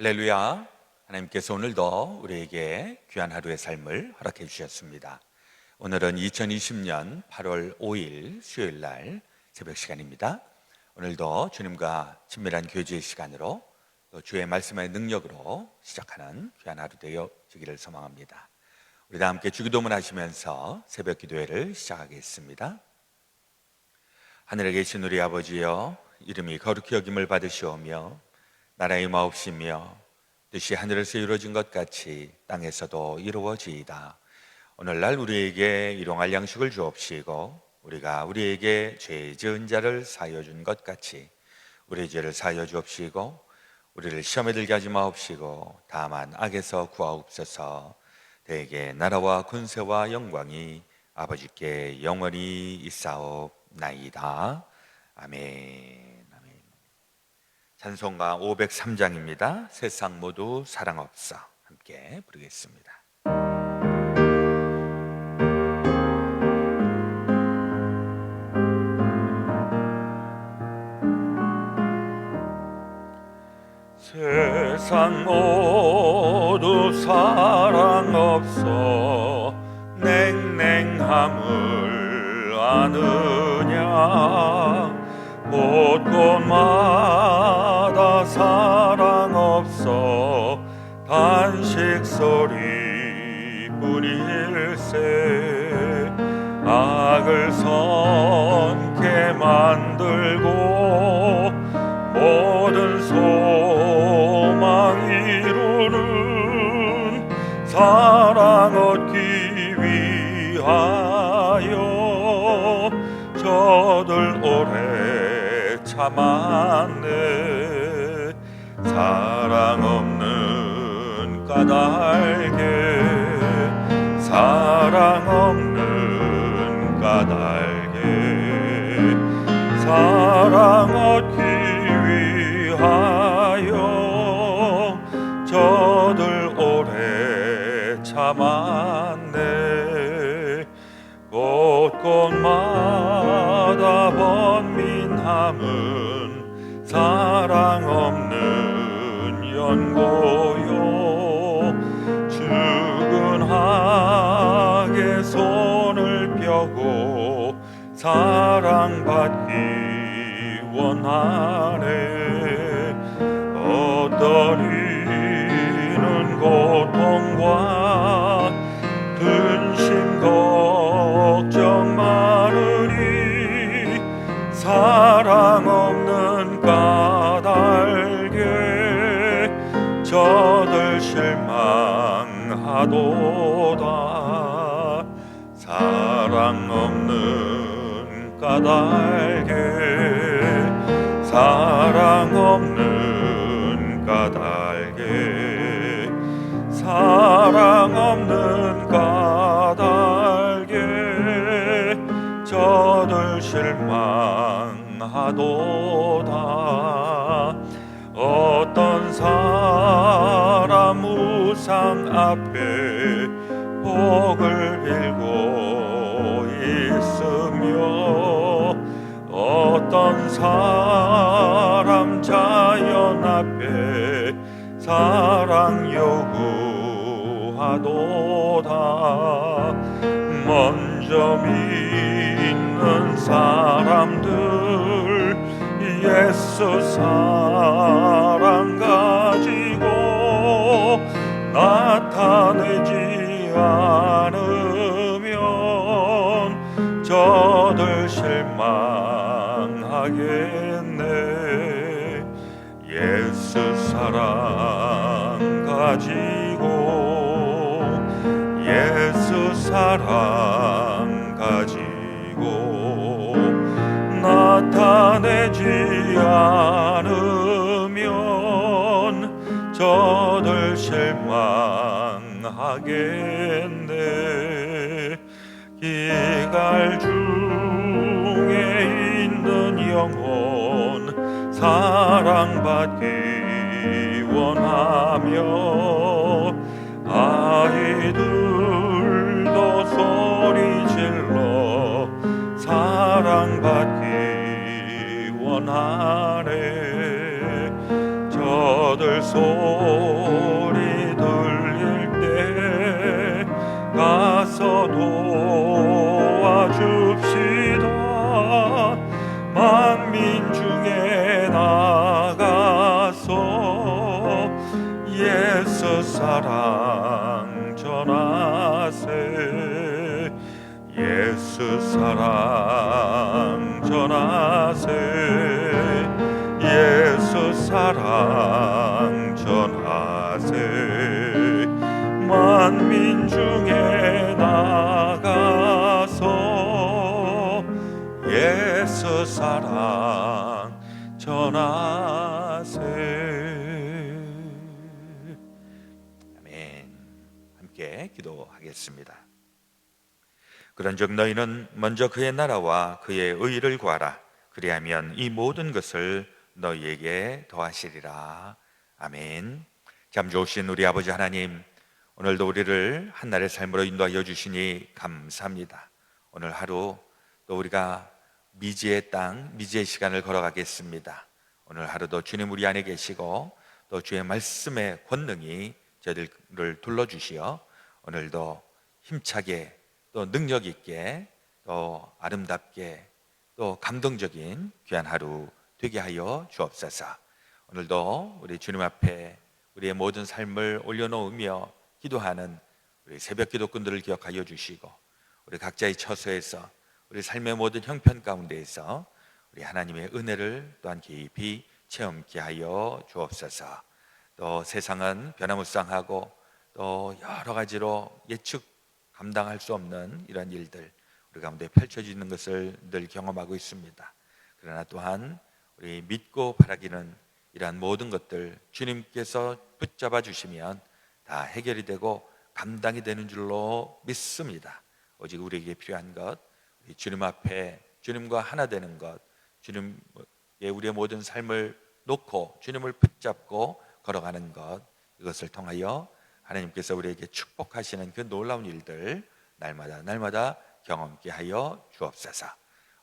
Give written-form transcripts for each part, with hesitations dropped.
할렐루야. 하나님께서 오늘도 우리에게 귀한 하루의 삶을 허락해 주셨습니다. 오늘은 2020년 8월 5일 수요일 날 새벽 시간입니다. 오늘도 주님과 친밀한 교제의 시간으로 또 주의 말씀의 능력으로 시작하는 귀한 하루 되어지기를 소망합니다. 우리 다 함께 주기도문 하시면서 새벽 기도회를 시작하겠습니다. 하늘에 계신 우리 아버지여, 이름이 거룩히 여김을 받으시오며 나라의 마옵시며 뜻이 하늘에서 이루어진 것 같이 땅에서도 이루어지이다. 오늘날 우리에게 일용할 양식을 주옵시고 우리가 우리에게 죄 지은 자를 사하여 준 것 같이 우리의 죄를 사하여 주옵시고 우리를 시험에 들게 하지 마옵시고 다만 악에서 구하옵소서. 대개 나라와 권세와 영광이 아버지께 영원히 있사옵나이다. 아멘. 찬송가 503장입니다. 세상 모두 사랑 없어. 함께 부르겠습니다. 세상 모두 사랑 없어 냉랭함을 아느냐. 곳곳마다 사랑 없어 단식 소리 뿐일세. 악을 선케 만들고 모든 소망 이루는 사랑 얻기 위하여 저들 오래 참았네. 사랑 없는 까닭에 사랑 없는 까닭에 사랑 얻기 위하여 저들 오래 참았네. 곳곳마다 번민함은 사랑 없는 연고요. 주근하게 손을 펴고 사랑받기 원하네. 어떤 이는 고통과 근심 걱정 많으니 사랑 없는 까닭에 저들 실망하도다. 사랑 없는 까닭에 사랑 없는 까닭에 사랑 없는 까닭에 저들 실망하도다. 어떤 사람 우상 앞에 복을 빌고 있으며 어떤 사람 자연 앞에 사랑 요구하도다. 먼저 믿는 사람들 예수 사랑 가지고 나타내지 않으면 저들 실망하겠네. 예수 사랑 가지고 예수 사랑 가지고 나타내지 않으면 저들 실망하겠네. 기갈 중에 있는 영혼 사랑받기 원하며 아이들도 소리질러 사랑받기 원하네. 저들 속 예수 사랑 전하세 예수 사랑 전하세 만민 중에 나가서 예수 사랑 전하세. 아멘. 함께 기도하겠습니다. 그런즉 너희는 먼저 그의 나라와 그의 의를 구하라. 그리하면 이 모든 것을 너희에게 더하시리라. 아멘. 참 좋으신 우리 아버지 하나님, 오늘도 우리를 한날의 삶으로 인도하여 주시니 감사합니다. 오늘 하루 또 우리가 미지의 땅, 미지의 시간을 걸어가겠습니다. 오늘 하루도 주님 우리 안에 계시고 또 주의 말씀의 권능이 저희들을 둘러주시어 오늘도 힘차게 또 능력 있게 또 아름답게 또 감동적인 귀한 하루 되게 하여 주옵소서. 오늘도 우리 주님 앞에 우리의 모든 삶을 올려놓으며 기도하는 우리 새벽 기도꾼들을 기억하여 주시고 우리 각자의 처소에서 우리 삶의 모든 형편 가운데에서 우리 하나님의 은혜를 또한 깊이 체험케 하여 주옵소서. 또 세상은 변화무쌍하고 또 여러 가지로 예측 감당할 수 없는 이런 일들 우리 가운데 펼쳐지는 것을 늘 경험하고 있습니다. 그러나 또한 우리 믿고 바라기는 이러한 모든 것들 주님께서 붙잡아 주시면 다 해결이 되고 감당이 되는 줄로 믿습니다. 오직 우리에게 필요한 것, 주님 앞에 주님과 하나 되는 것, 주님의 우리의 모든 삶을 놓고 주님을 붙잡고 걸어가는 것, 이것을 통하여 하나님께서 우리에게 축복하시는 그 놀라운 일들 날마다 경험케 하여 주옵소서.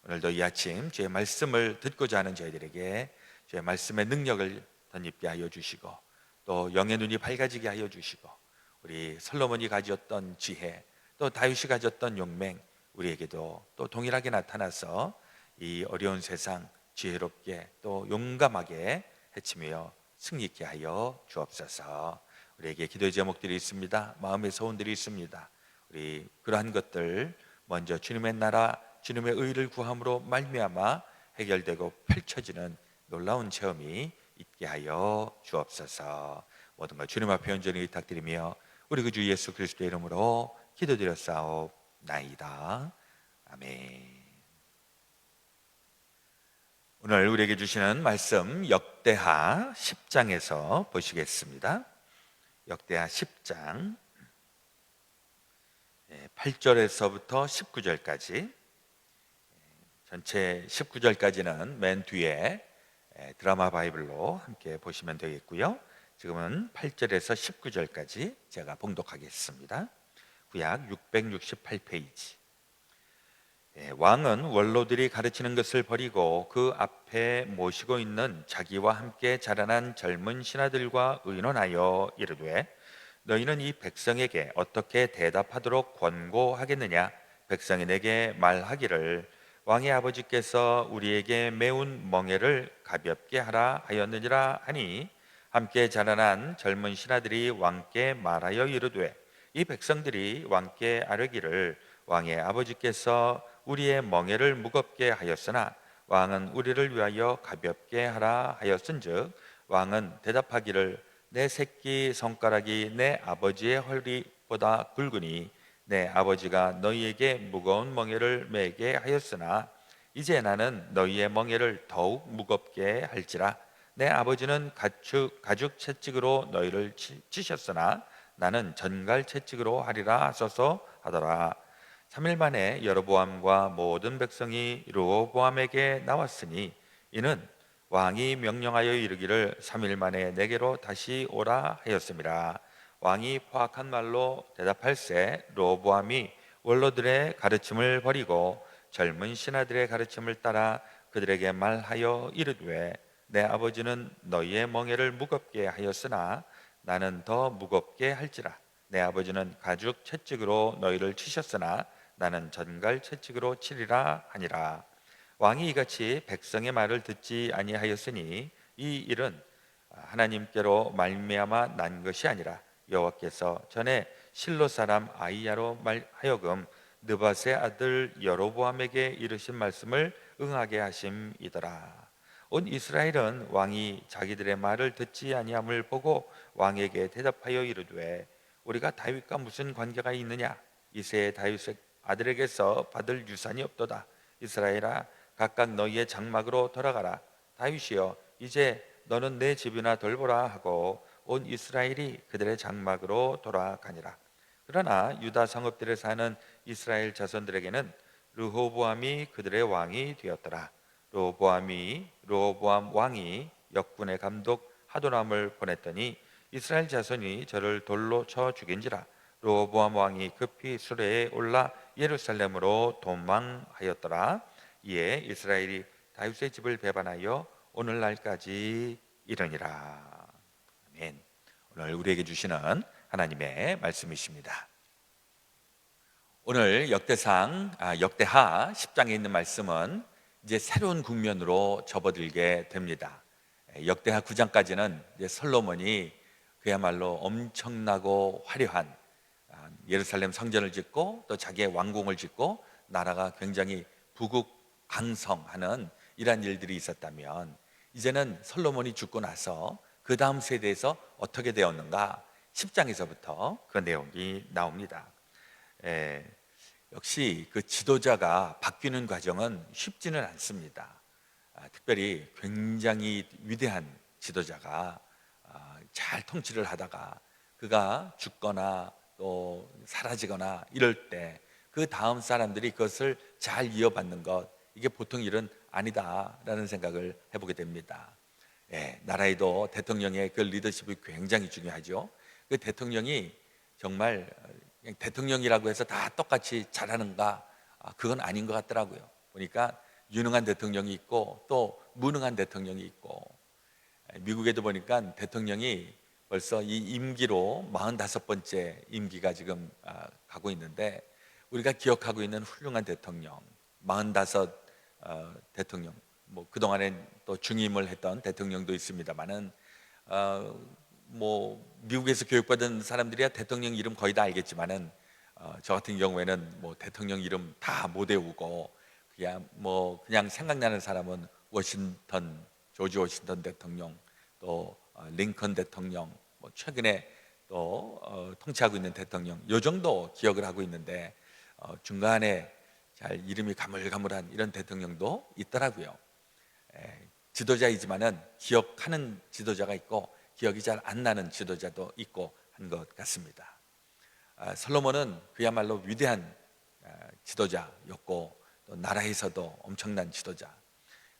오늘도 이 아침 주의 말씀을 듣고자 하는 저희들에게 주의 말씀의 능력을 덧입게 하여 주시고 또 영의 눈이 밝아지게 하여 주시고 우리 솔로몬이 가졌던 지혜 또 다윗이 가졌던 용맹 우리에게도 또 동일하게 나타나서 이 어려운 세상 지혜롭게 또 용감하게 헤치며 승리 있게 하여 주옵소서. 우리에게 기도의 제목들이 있습니다. 마음의 소원들이 있습니다. 우리 그러한 것들 먼저 주님의 나라, 주님의 의를 구함으로 말미암아 해결되고 펼쳐지는 놀라운 체험이 있게 하여 주옵소서. 모든 것 주님 앞에 온전히 의탁드리며 우리 그 주 예수 그리스도의 이름으로 기도드렸사옵나이다. 아멘. 오늘 우리에게 주시는 말씀 역대하 10장에서 보시겠습니다. 역대하 10장 8절에서부터 19절까지 전체 19절까지는 맨 뒤에 드라마 바이블로 함께 보시면 되겠고요. 지금은 8절에서 19절까지 제가 봉독하겠습니다. 구약 668페이지. 왕은 원로들이 가르치는 것을 버리고 그 앞에 모시고 있는 자기와 함께 자라난 젊은 신하들과 의논하여 이르되 너희는 이 백성에게 어떻게 대답하도록 권고하겠느냐? 백성이 내게 말하기를 왕의 아버지께서 우리에게 매운 멍에를 가볍게 하라 하였느니라 하니 함께 자라난 젊은 신하들이 왕께 말하여 이르되 이 백성들이 왕께 아뢰기를 왕의 아버지께서 우리의 멍에를 무겁게 하였으나 왕은 우리를 위하여 가볍게 하라 하였은즉 왕은 대답하기를 내 새끼 손가락이 내 아버지의 허리보다 굵으니 내 아버지가 너희에게 무거운 멍에를 매게 하였으나 이제 나는 너희의 멍에를 더욱 무겁게 할지라 내 아버지는 가죽 채찍으로 너희를 치셨으나 나는 전갈 채찍으로 하리라 하소서 하더라. 3일 만에 여로보암과 모든 백성이 르호보암에게 나왔으니 이는 왕이 명령하여 이르기를 3일 만에 내게로 다시 오라 하였음이라. 왕이 포악한 말로 대답할세 르호보암이 원로들의 가르침을 버리고 젊은 신하들의 가르침을 따라 그들에게 말하여 이르되 내 아버지는 너희의 멍에를 무겁게 하였으나 나는 더 무겁게 할지라. 내 아버지는 가죽 채찍으로 너희를 치셨으나 나는 전갈 채찍으로 치리라 하니라. 왕이 이같이 백성의 말을 듣지 아니하였으니 이 일은 하나님께로 말미암아 난 것이 아니라 여호와께서 전에 실로 사람 아이야로 하여금 느밧의 아들 여로보암에게 이르신 말씀을 응하게 하심이더라. 온 이스라엘은 왕이 자기들의 말을 듣지 아니함을 보고 왕에게 대답하여 이르되 우리가 다윗과 무슨 관계가 있느냐? 이새의 다윗의 아들에게서 받을 유산이 없도다. 이스라엘아, 각각 너희의 장막으로 돌아가라. 다윗이여, 이제 너는 내 집이나 돌보라 하고 온 이스라엘이 그들의 장막으로 돌아가니라. 그러나 유다 성읍들에 사는 이스라엘 자손들에게는 르호보암이 그들의 왕이 되었더라. 르호보암 왕이 역군의 감독 하도람을 보냈더니 이스라엘 자손이 저를 돌로 쳐 죽인지라. 르호보암 왕이 급히 수레에 올라 예루살렘으로 도망하였더라. 이에 이스라엘이 다윗의 집을 배반하여 오늘날까지 이르니라. 아멘. 오늘 우리에게 주시는 하나님의 말씀이십니다. 오늘 역대하 10장에 있는 말씀은 이제 새로운 국면으로 접어들게 됩니다. 역대하 9장까지는 이제 솔로몬이 그야말로 엄청나고 화려한 예루살렘 성전을 짓고 또 자기의 왕궁을 짓고 나라가 굉장히 부국강성하는 이러한 일들이 있었다면, 이제는 솔로몬이 죽고 나서 그 다음 세대에서 어떻게 되었는가 10장에서부터 그 내용이 나옵니다. 역시 그 지도자가 바뀌는 과정은 쉽지는 않습니다. 특별히 굉장히 위대한 지도자가 잘 통치를 하다가 그가 죽거나 또 사라지거나 이럴 때 그 다음 사람들이 그것을 잘 이어받는 것, 이게 보통 일은 아니다라는 생각을 해보게 됩니다. 나라에도 대통령의 그 리더십이 굉장히 중요하죠. 그 대통령이 정말 그냥 대통령이라고 해서 다 똑같이 잘하는가? 그건 아닌 것 같더라고요. 보니까 유능한 대통령이 있고 또 무능한 대통령이 있고, 미국에도 보니까 대통령이 벌써 이 임기로 45번째 임기가 지금 가고 있는데, 우리가 기억하고 있는 훌륭한 대통령 45 대통령, 뭐 그동안엔 또 중임을 했던 대통령도 있습니다만은 뭐 미국에서 교육받은 사람들이야 대통령 이름 거의 다 알겠지만은 저 같은 경우에는 뭐 대통령 이름 다 못 외우고 그냥 생각나는 사람은 조지 워싱턴 대통령, 또 링컨 대통령, 뭐 최근에 또 통치하고 있는 대통령, 요 정도 기억을 하고 있는데 중간에 잘 이름이 가물가물한 이런 대통령도 있더라고요. 지도자이지만은 기억하는 지도자가 있고 기억이 잘 안 나는 지도자도 있고 한 것 같습니다. 솔로몬은 그야말로 위대한 지도자였고 또 나라에서도 엄청난 지도자.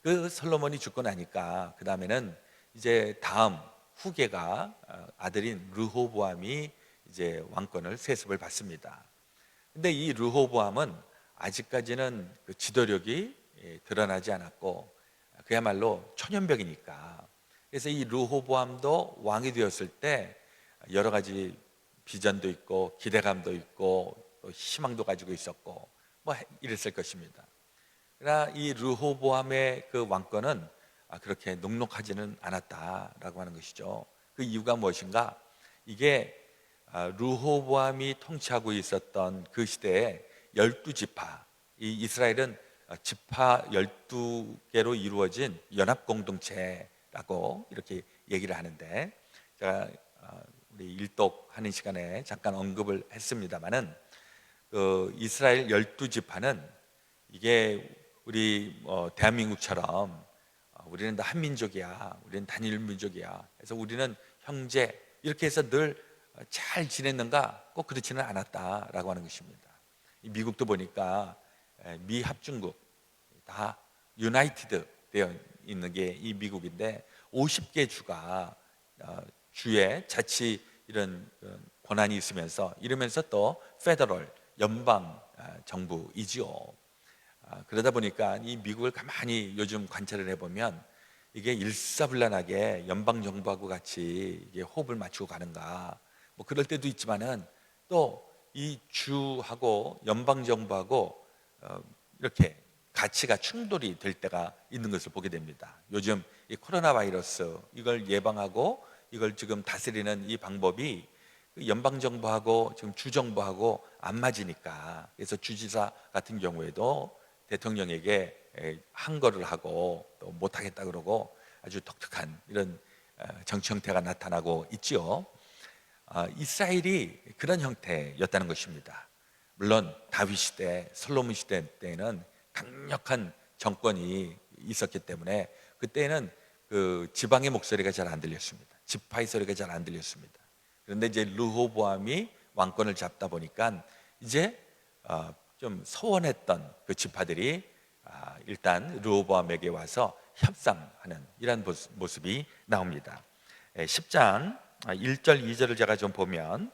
그 솔로몬이 죽고 나니까 그 다음에는 이제 다음 후계가 아들인 르호보암이 이제 왕권을 세습을 받습니다. 근데 이 르호보암은 아직까지는 그 지도력이 드러나지 않았고 그야말로 초년병이니까, 그래서 이 르호보암도 왕이 되었을 때 여러 가지 비전도 있고 기대감도 있고 또 희망도 가지고 있었고 뭐 이랬을 것입니다. 그러나 이 르호보암의 그 왕권은 그렇게 녹록하지는 않았다라고 하는 것이죠. 그 이유가 무엇인가? 이게 르호보암이 통치하고 있었던 그 시대에 12지파, 이 이스라엘은 지파 12개로 이루어진 연합공동체라고 이렇게 얘기를 하는데, 제가 우리 일독하는 시간에 잠깐 언급을 했습니다마는 그 이스라엘 12지파는 이게 우리 대한민국처럼 우리는 다 한민족이야, 우리는 단일 민족이야, 그래서 우리는 형제 이렇게 해서 늘 잘 지냈는가? 꼭 그렇지는 않았다라고 하는 것입니다. 미국도 보니까 미합중국 다 유나이티드 되어 있는 게 이 미국인데 50개 주가 주의 자치 이런 권한이 있으면서 이러면서 또 페더럴 연방 정부이지요. 그러다 보니까 이 미국을 가만히 요즘 관찰을 해보면 이게 일사불란하게 연방 정부하고 같이 이게 호흡을 맞추고 가는가, 뭐 그럴 때도 있지만은 또 이 주하고 연방 정부하고 이렇게 가치가 충돌이 될 때가 있는 것을 보게 됩니다. 요즘 이 코로나 바이러스 이걸 예방하고 이걸 지금 다스리는 이 방법이 연방 정부하고 지금 주 정부하고 안 맞으니까, 그래서 주지사 같은 경우에도 대통령에게 항거를 하고 또 못하겠다 그러고 아주 독특한 이런 정치 형태가 나타나고 있죠. 이스라엘이 그런 형태였다는 것입니다. 물론 다윗 시대, 솔로몬 시대 때에는 강력한 정권이 있었기 때문에 그때는 그 지방의 목소리가 잘 안 들렸습니다. 지파의 소리가 잘 안 들렸습니다. 그런데 이제 르호보암이 왕권을 잡다 보니까 이제 좀 소원했던 그 지파들이 일단 르호보암에게 와서 협상하는 이런 모습이 나옵니다. 10장 1절 2절을 제가 좀 보면,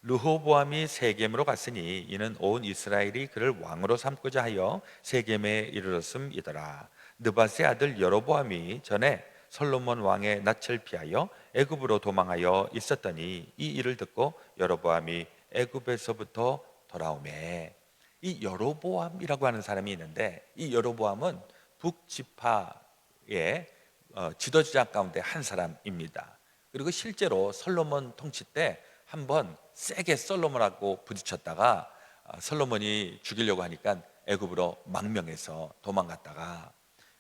르호보암이 세겜으로 갔으니 이는 온 이스라엘이 그를 왕으로 삼고자 하여 세겜에 이르렀음이더라. 느밧의 아들 여로보암이 전에 솔로몬 왕의 낯을 피하여 애굽으로 도망하여 있었더니 이 일을 듣고 여로보암이 애굽에서부터 돌아오매. 이 여로보암이라고 하는 사람이 있는데, 이 여로보암은 북지파의 지도자 가운데 한 사람입니다. 그리고 실제로 솔로몬 통치 때 한번 세게 솔로몬하고 부딪혔다가 솔로몬이 죽이려고 하니까 애굽으로 망명해서 도망갔다가,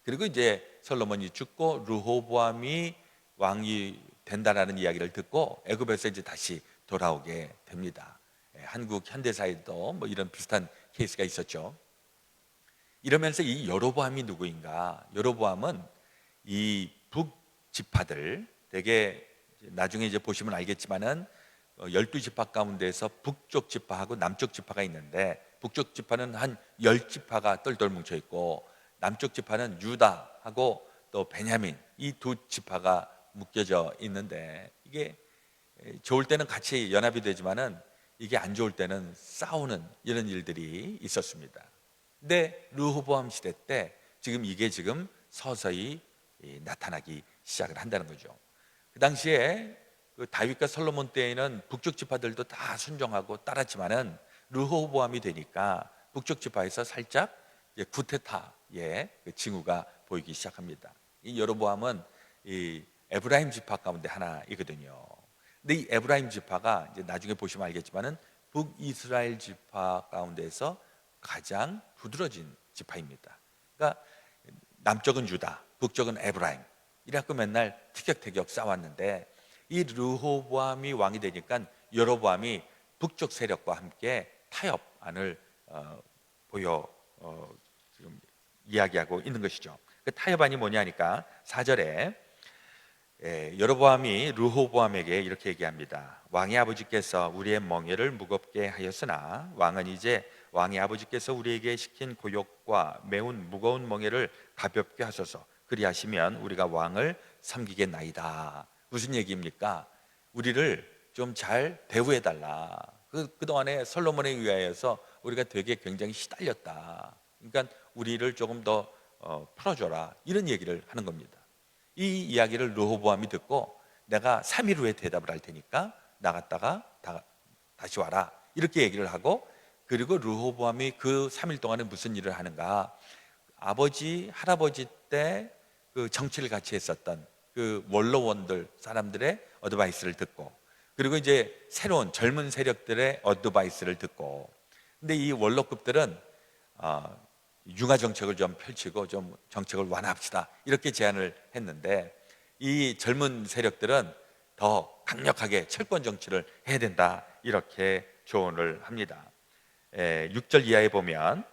그리고 이제 솔로몬이 죽고 르호보암이 왕이 된다라는 이야기를 듣고 애굽에서 이제 다시 돌아오게 됩니다. 한국 현대사에도 뭐 이런 비슷한 케이스가 있었죠. 이러면서 이 여로보암이 누구인가? 여로보암은 이 북지파들, 되게 나중에 이제 보시면 알겠지만은 12지파 가운데서 북쪽 지파하고 남쪽 지파가 있는데, 북쪽 지파는 한 10지파가 똘똘 뭉쳐 있고 남쪽 지파는 유다하고 또 베냐민, 이 두 지파가 묶여져 있는데, 이게 좋을 때는 같이 연합이 되지만은 이게 안 좋을 때는 싸우는 이런 일들이 있었습니다. 근데 르호보암 시대 때 이게 지금 서서히 나타나기 시작을 한다는 거죠. 그 당시에 그 다윗과 솔로몬 때에는 북쪽 지파들도 다 순종하고 따랐지만은 르호보암이 되니까 북쪽 지파에서 살짝 쿠데타의 그 징후가 보이기 시작합니다. 이 여로보암은 이 에브라임 지파 가운데 하나이거든요. 근데 이 에브라임 지파가 이제 나중에 보시면 알겠지만은 북이스라엘 지파 가운데서 가장 두드러진 지파입니다. 그러니까 남쪽은 유다, 북쪽은 에브라임, 이래갖고 맨날 티격태격 싸웠는데, 이 르호보암이 왕이 되니까 여로보암이 북쪽 세력과 함께 타협안을 지금 이야기하고 있는 것이죠. 그 타협안이 뭐냐니까 4절에 여로보암이 르호보암에게 이렇게 얘기합니다. 왕의 아버지께서 우리의 멍에를 무겁게 하였으나 왕은 이제 왕의 아버지께서 우리에게 시킨 고욕과 매운 무거운 멍에를 가볍게 하소서. 그리하시면 우리가 왕을 섬기겠나이다. 무슨 얘기입니까? 우리를 좀 잘 대우해 달라. 그동안에 솔로몬에 의하여서 우리가 되게 굉장히 시달렸다. 그러니까 우리를 조금 더 풀어줘라, 이런 얘기를 하는 겁니다. 이 이야기를 르호보암이 듣고 내가 3일 후에 대답을 할 테니까 나갔다가 다시 와라, 이렇게 얘기를 하고, 그리고 르호보암이 그 3일 동안에 무슨 일을 하는가? 아버지, 할아버지 때 그 정치를 같이 했었던 그 원로원들 사람들의 어드바이스를 듣고, 그리고 이제 새로운 젊은 세력들의 어드바이스를 듣고, 근데 이 원로급들은 융화 정책을 좀 펼치고 좀 정책을 완화합시다, 이렇게 제안을 했는데, 이 젊은 세력들은 더 강력하게 철권 정치를 해야 된다, 이렇게 조언을 합니다. 6절 이하에 보면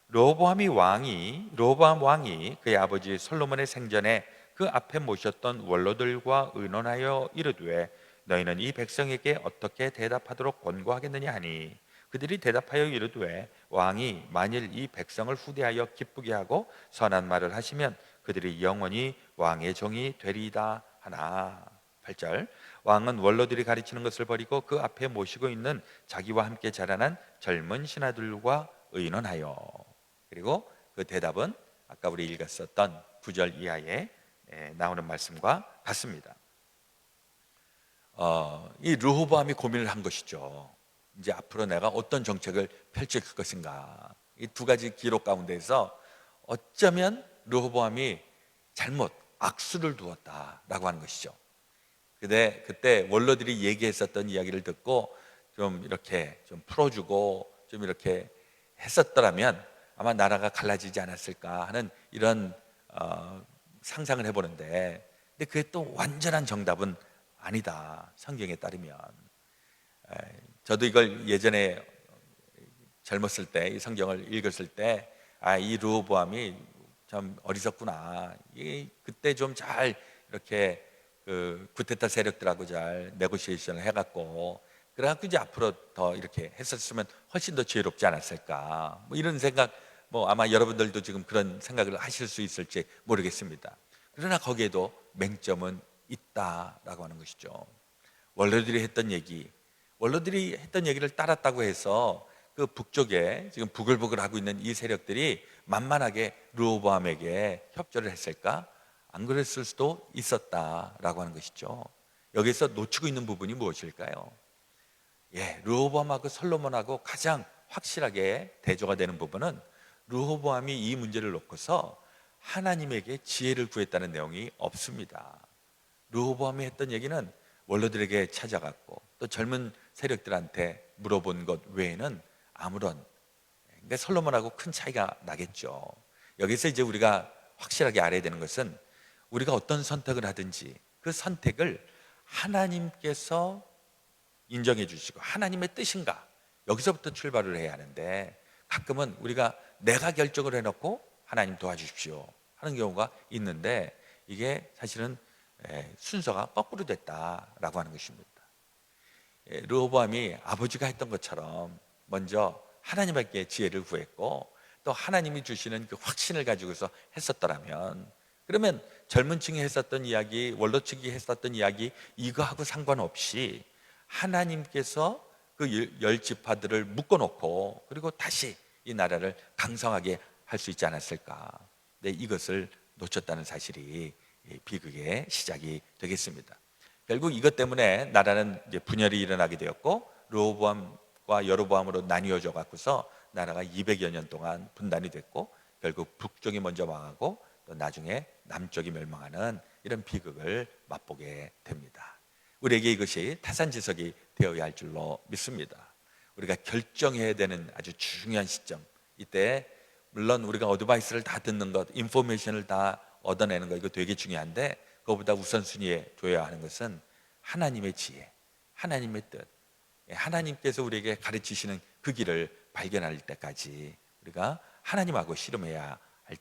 로보암 왕이 그의 아버지 솔로몬의 생전에 그 앞에 모셨던 원로들과 의논하여 이르되 너희는 이 백성에게 어떻게 대답하도록 권고하겠느냐 하니, 그들이 대답하여 이르되 왕이 만일 이 백성을 후대하여 기쁘게 하고 선한 말을 하시면 그들이 영원히 왕의 종이 되리이다 하나. 8절 왕은 원로들이 가르치는 것을 버리고 그 앞에 모시고 있는 자기와 함께 자라난 젊은 신하들과 의논하여. 그리고 그 대답은 아까 우리 읽었었던 9절 이하에 나오는 말씀과 같습니다. 이 르호보암이 고민을 한 것이죠. 이제 앞으로 내가 어떤 정책을 펼칠 것인가. 이 두 가지 기록 가운데서 어쩌면 르호보암이 잘못 악수를 두었다라고 하는 것이죠. 근데 그때 원로들이 얘기했었던 이야기를 듣고 좀 이렇게 좀 풀어주고 좀 이렇게 했었더라면 아마 나라가 갈라지지 않았을까 하는 이런 상상을 해보는데, 근데 그게 또 완전한 정답은 아니다. 성경에 따르면. 저도 이걸 예전에 젊었을 때 이 성경을 읽었을 때, 이 르호보암이 참 어리석구나. 그때 좀 잘 이렇게 그 쿠데타 세력들하고 잘 네고시에이션을 해갖고, 그래갖고 이제 앞으로 더 이렇게 했었으면 훨씬 더 지혜롭지 않았을까. 뭐 이런 생각, 뭐 아마 여러분들도 지금 그런 생각을 하실 수 있을지 모르겠습니다. 그러나 거기에도 맹점은 있다라고 하는 것이죠. 원로들이 했던 얘기, 원로들이 했던 얘기를 따랐다고 해서 그 북쪽에 지금 부글부글 하고 있는 이 세력들이 만만하게 르호보암에게 협조를 했을까? 안 그랬을 수도 있었다라고 하는 것이죠. 여기서 놓치고 있는 부분이 무엇일까요? 르호보암하고 솔로몬하고 가장 확실하게 대조가 되는 부분은, 르호보암이 이 문제를 놓고서 하나님에게 지혜를 구했다는 내용이 없습니다. 르호보암이 했던 얘기는 원로들에게 찾아갔고 또 젊은 세력들한테 물어본 것 외에는 아무런, 그러니까 솔로몬하고 큰 차이가 나겠죠. 여기서 이제 우리가 확실하게 알아야 되는 것은, 우리가 어떤 선택을 하든지 그 선택을 하나님께서 인정해 주시고 하나님의 뜻인가, 여기서부터 출발을 해야 하는데, 가끔은 우리가 내가 결정을 해놓고 하나님 도와주십시오 하는 경우가 있는데, 이게 사실은 순서가 거꾸로 됐다라고 하는 것입니다. 르호보암이 아버지가 했던 것처럼 먼저 하나님께 지혜를 구했고 또 하나님이 주시는 그 확신을 가지고서 했었더라면, 그러면 젊은 층이 했었던 이야기, 원로 측이 했었던 이야기, 이거하고 상관없이 하나님께서 그 열 지파들을 묶어놓고 그리고 다시 이 나라를 강성하게 할 수 있지 않았을까. 네, 이것을 놓쳤다는 사실이 비극의 시작이 되겠습니다. 결국 이것 때문에 나라는 이제 분열이 일어나게 되었고, 르호보암과 여로보암으로 나뉘어져 갖고서 나라가 200여 년 동안 분단이 됐고, 결국 북쪽이 먼저 망하고 또 나중에 남쪽이 멸망하는 이런 비극을 맛보게 됩니다. 우리에게 이것이 타산지석이 되어야 할 줄로 믿습니다. 우리가 결정해야 되는 아주 중요한 시점, 이때 물론 우리가 어드바이스를 다 듣는 것, 인포메이션을 다 얻어내는 거, 이거 되게 중요한데, 그것보다 우선순위에 둬야 하는 것은 하나님의 지혜, 하나님의 뜻, 하나님께서 우리에게 가르치시는 그 길을 발견할 때까지 우리가 하나님하고 씨름해야 할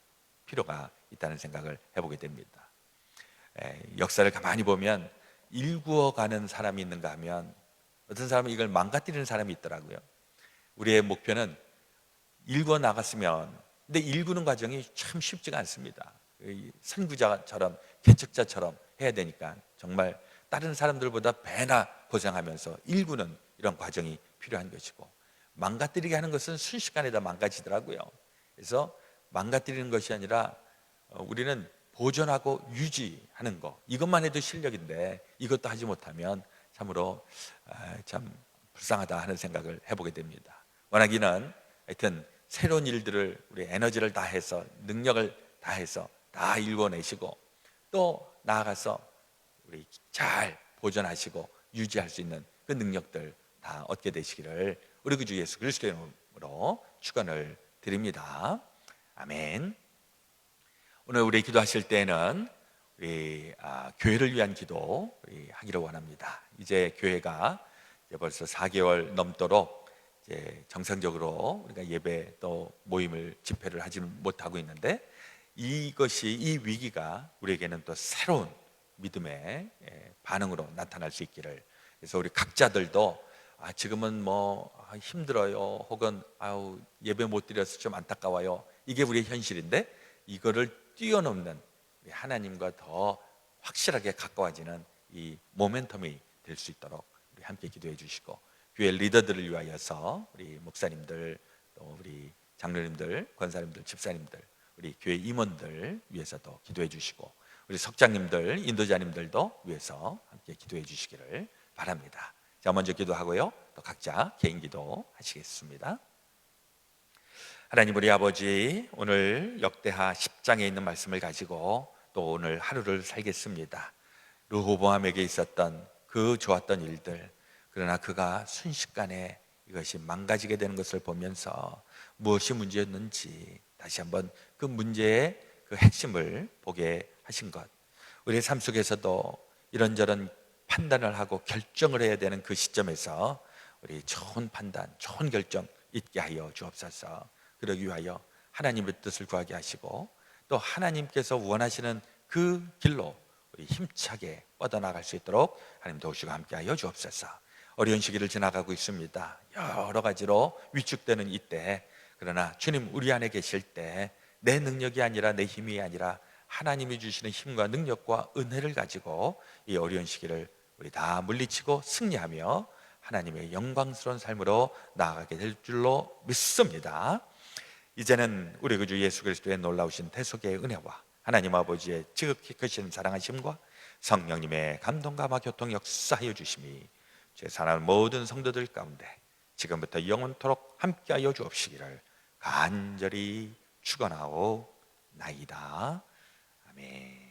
필요가 있다는 생각을 해보게 됩니다. 역사를 가만히 보면 일구어가는 사람이 있는가 하면, 어떤 사람은 이걸 망가뜨리는 사람이 있더라고요. 우리의 목표는 일구어 나갔으면, 근데 일구는 과정이 참 쉽지가 않습니다. 선구자처럼 개척자처럼 해야 되니까 정말 다른 사람들보다 배나 고생하면서 일구는 이런 과정이 필요한 것이고, 망가뜨리게 하는 것은 순식간에 다 망가지더라고요. 그래서 망가뜨리는 것이 아니라 우리는 보존하고 유지하는 것, 이것만 해도 실력인데 이것도 하지 못하면 참으로 참 불쌍하다 하는 생각을 해보게 됩니다. 원하기는 하여튼 새로운 일들을 우리 에너지를 다해서 능력을 다해서 다 일궈내시고 또 나아가서 우리 잘 보존하시고 유지할 수 있는 그 능력들 다 얻게 되시기를 우리 구주 예수 그리스도의 이름으로 축원을 드립니다. 아멘. 오늘 우리 기도하실 때는 우리 교회를 위한 기도 하기를 원합니다. 이제 교회가 이제 벌써 4개월 넘도록 이제 정상적으로 우리가 예배 또 모임을 집회를 하지 못하고 있는데, 이것이 이 위기가 우리에게는 또 새로운 믿음의 반응으로 나타날 수 있기를. 그래서 우리 각자들도 지금은 뭐 힘들어요, 혹은 예배 못 드려서 좀 안타까워요, 이게 우리의 현실인데, 이거를 뛰어넘는 하나님과 더 확실하게 가까워지는 이 모멘텀이 될 수 있도록 우리 함께 기도해 주시고, 교회 리더들을 위하여서 우리 목사님들 또 우리 장로님들, 권사님들, 집사님들, 우리 교회 임원들 위해서도 기도해 주시고, 우리 석장님들, 인도자님들도 위해서 함께 기도해 주시기를 바랍니다. 자, 먼저 기도하고요, 또 각자 개인 기도 하시겠습니다. 하나님 우리 아버지, 오늘 역대하 10장에 있는 말씀을 가지고 또 오늘 하루를 살겠습니다. 르호보암에게 있었던 그 좋았던 일들, 그러나 그가 순식간에 이것이 망가지게 되는 것을 보면서 무엇이 문제였는지 다시 한번 그 문제의 그 핵심을 보게 하신 것. 우리의 삶 속에서도 이런저런 판단을 하고 결정을 해야 되는 그 시점에서 우리 좋은 판단, 좋은 결정 있게 하여 주옵소서. 그러기 위하여 하나님의 뜻을 구하게 하시고 또 하나님께서 원하시는 그 길로 우리 힘차게 뻗어나갈 수 있도록 하나님 도우시고 함께하여 주옵소서. 어려운 시기를 지나가고 있습니다. 여러 가지로 위축되는 이때, 그러나 주님 우리 안에 계실 때 내 능력이 아니라 내 힘이 아니라 하나님이 주시는 힘과 능력과 은혜를 가지고 이 어려운 시기를 우리 다 물리치고 승리하며 하나님의 영광스러운 삶으로 나아가게 될 줄로 믿습니다. 이제는 우리 구주 예수 그리스도의 놀라우신 대속의 은혜와 하나님 아버지의 지극히 크신 사랑하심과 성령님의 감동과 교통 역사하여 주심이 제 사랑하는 모든 성도들 가운데 지금부터 영원토록 함께하여 주옵시기를 간절히 축원하오나이다. 아멘.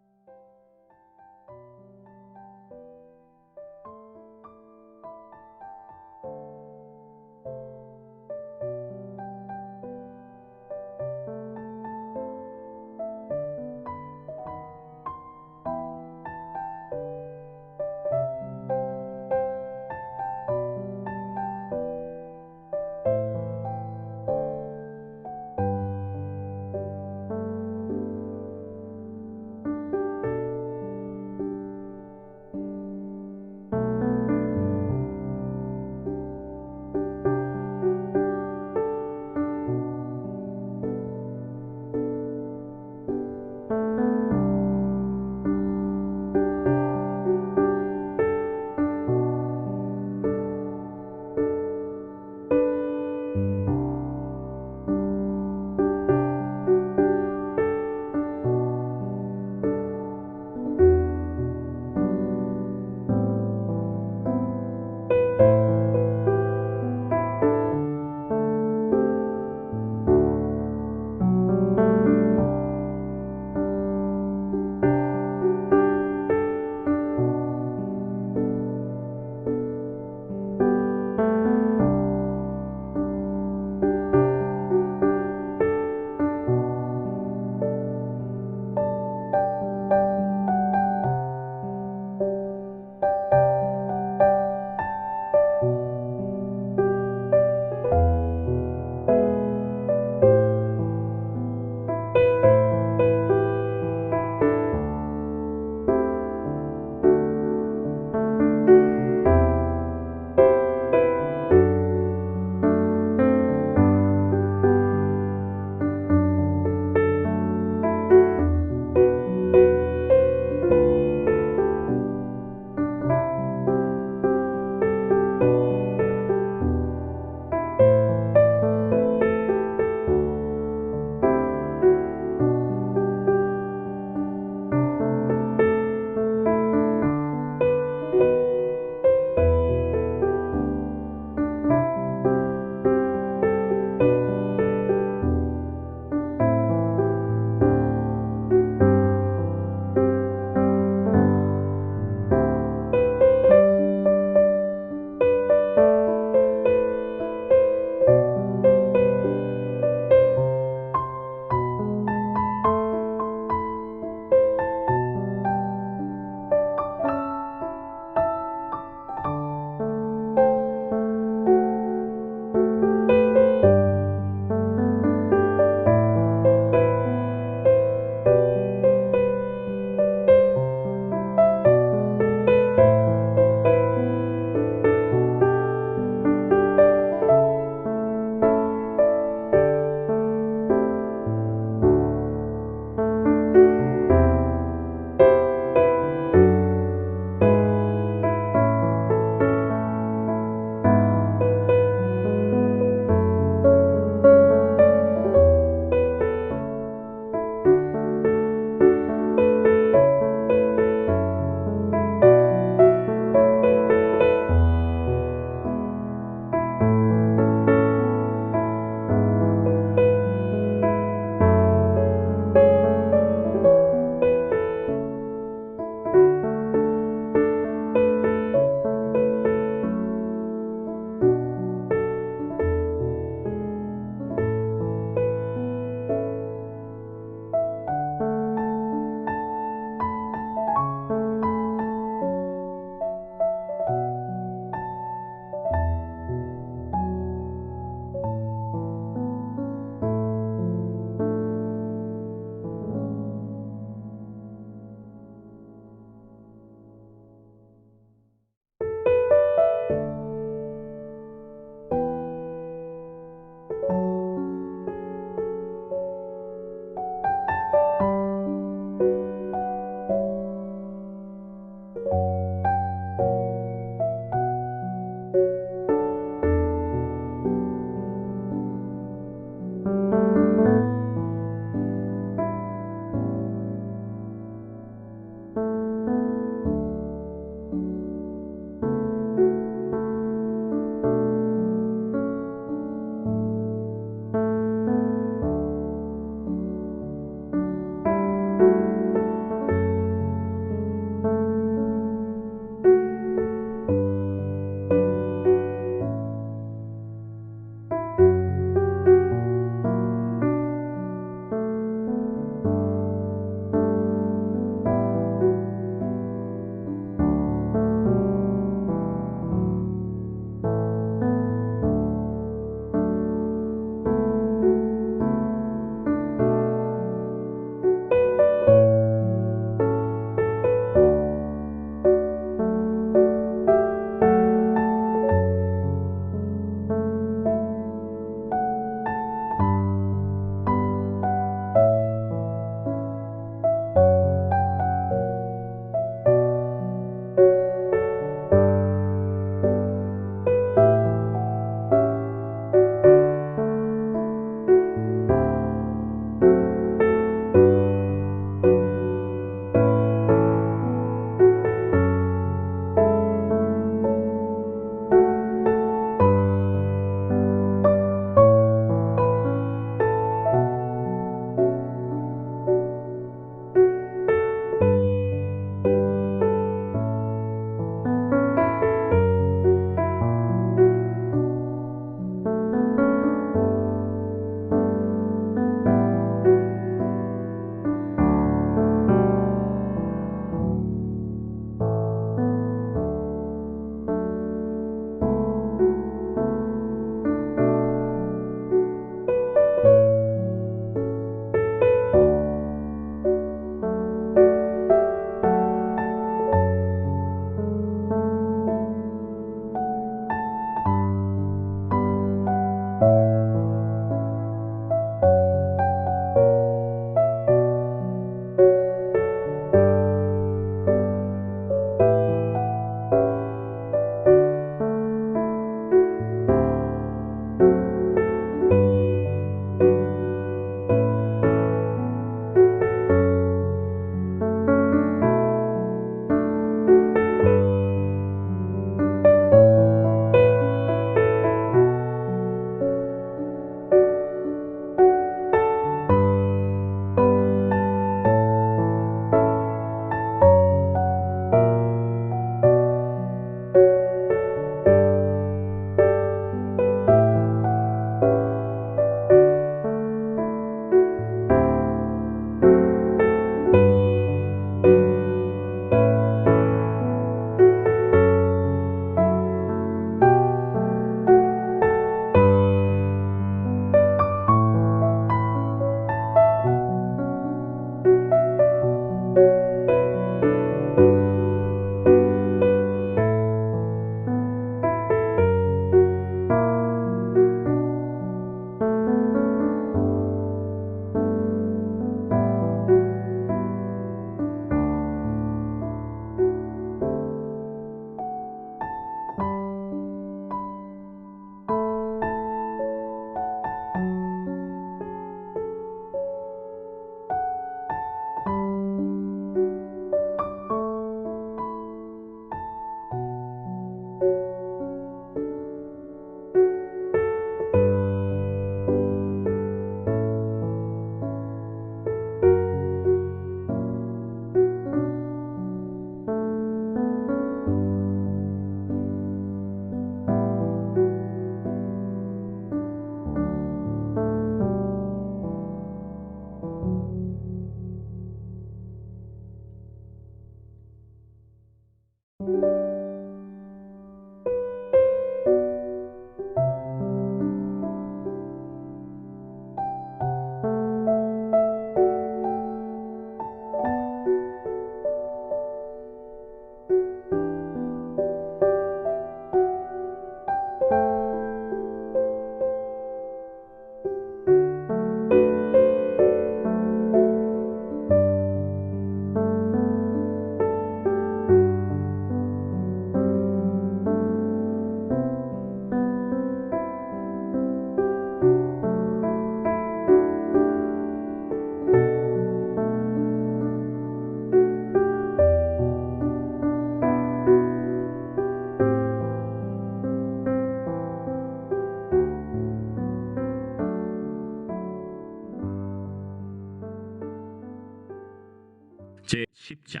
제10장.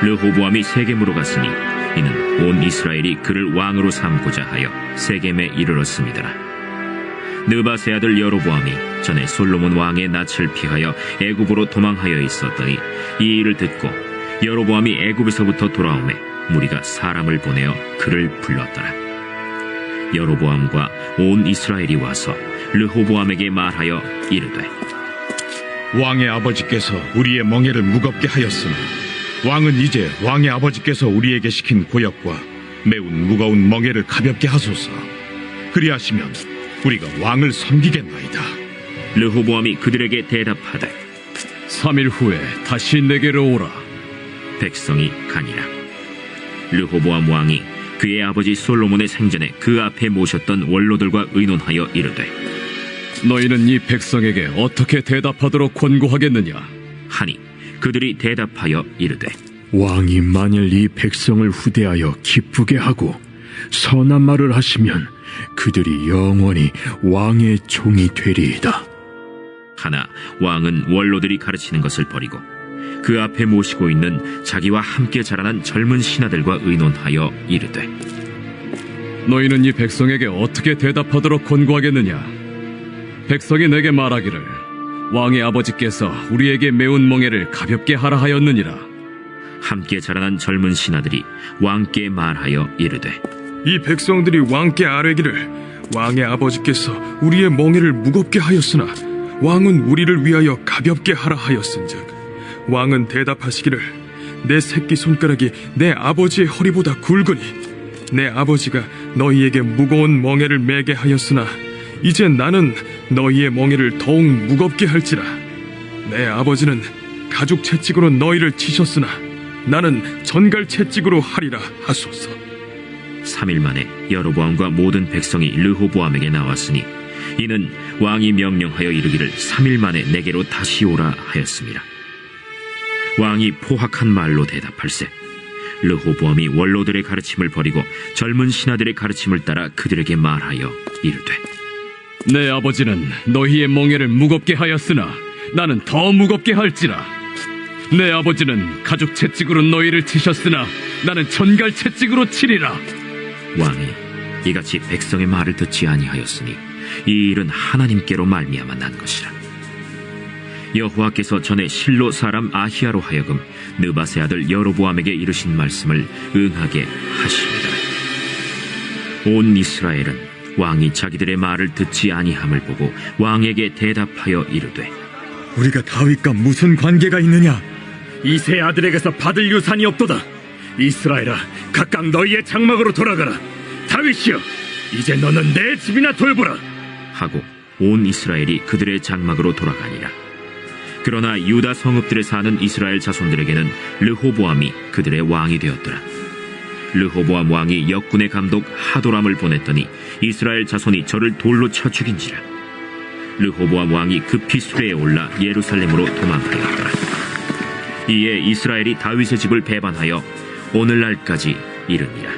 르호보암이 세겜으로 갔으니 이는 온 이스라엘이 그를 왕으로 삼고자 하여 세겜에 이르렀습니다. 느바세 아들 여로보암이 전에 솔로몬 왕의 낯을 피하여 애굽으로 도망하여 있었더니 이 일을 듣고 여로보암이 애굽에서부터 돌아오매 무리가 사람을 보내어 그를 불렀더라. 여로보암과 온 이스라엘이 와서 르호보암에게 말하여 이르되, 왕의 아버지께서 우리의 멍에를 무겁게 하였으나 왕은 이제 왕의 아버지께서 우리에게 시킨 고역과 매운 무거운 멍에를 가볍게 하소서. 그리하시면 우리가 왕을 섬기겠나이다. 르호보암이 그들에게 대답하되, 3일 후에 다시 내게로 오라. 백성이 가니라. 르호보암 왕이 그의 아버지 솔로몬의 생전에 그 앞에 모셨던 원로들과 의논하여 이르되, 너희는 이 백성에게 어떻게 대답하도록 권고하겠느냐? 하니 그들이 대답하여 이르되, 왕이 만일 이 백성을 후대하여 기쁘게 하고 선한 말을 하시면 그들이 영원히 왕의 종이 되리이다. 하나 왕은 원로들이 가르치는 것을 버리고 그 앞에 모시고 있는 자기와 함께 자라난 젊은 신하들과 의논하여 이르되, 너희는 이 백성에게 어떻게 대답하도록 권고하겠느냐? 백성이 내게 말하기를, 왕의 아버지께서 우리에게 매운 멍에를 가볍게 하라 하였느니라. 함께 자라난 젊은 신하들이 왕께 말하여 이르되, 이 백성들이 왕께 아뢰기를, 왕의 아버지께서 우리의 멍에를 무겁게 하였으나 왕은 우리를 위하여 가볍게 하라 하였은즉, 왕은 대답하시기를, 내 새끼 손가락이 내 아버지의 허리보다 굵으니 내 아버지가 너희에게 무거운 멍에를 매게 하였으나 이제 나는 너희의 멍에를 더욱 무겁게 할지라. 내 아버지는 가죽 채찍으로 너희를 치셨으나 나는 전갈 채찍으로 하리라 하소서. 3일 만에 여로보암과 모든 백성이 르호보암에게 나왔으니 이는 왕이 명령하여 이르기를 3일 만에 내게로 다시 오라 하였습니다. 왕이 포악한 말로 대답할세 르호보암이 원로들의 가르침을 버리고 젊은 신하들의 가르침을 따라 그들에게 말하여 이르되, 내 아버지는 너희의 멍에를 무겁게 하였으나 나는 더 무겁게 할지라. 내 아버지는 가죽 채찍으로 너희를 치셨으나 나는 전갈 채찍으로 치리라. 왕이 이같이 백성의 말을 듣지 아니하였으니 이 일은 하나님께로 말미암아 난 것이라. 여호와께서 전에 실로 사람 아히야로 하여금 느바세 아들 여로보암에게 이르신 말씀을 응하게 하시니라. 온 이스라엘은 왕이 자기들의 말을 듣지 아니함을 보고 왕에게 대답하여 이르되, 우리가 다윗과 무슨 관계가 있느냐? 이세 아들에게서 받을 유산이 없도다. 이스라엘아, 각각 너희의 장막으로 돌아가라. 다윗이여, 이제 너는 내 집이나 돌보라. 하고 온 이스라엘이 그들의 장막으로 돌아가니라. 그러나 유다 성읍들에 사는 이스라엘 자손들에게는 르호보암이 그들의 왕이 되었더라. 르호보암 왕이 역군의 감독 하도람을 보냈더니 이스라엘 자손이 저를 돌로 쳐 죽인지라. 르호보암 왕이 급히 수레에 올라 예루살렘으로 도망하였더라. 이에 이스라엘이 다윗의 집을 배반하여 오늘날까지 이르니라.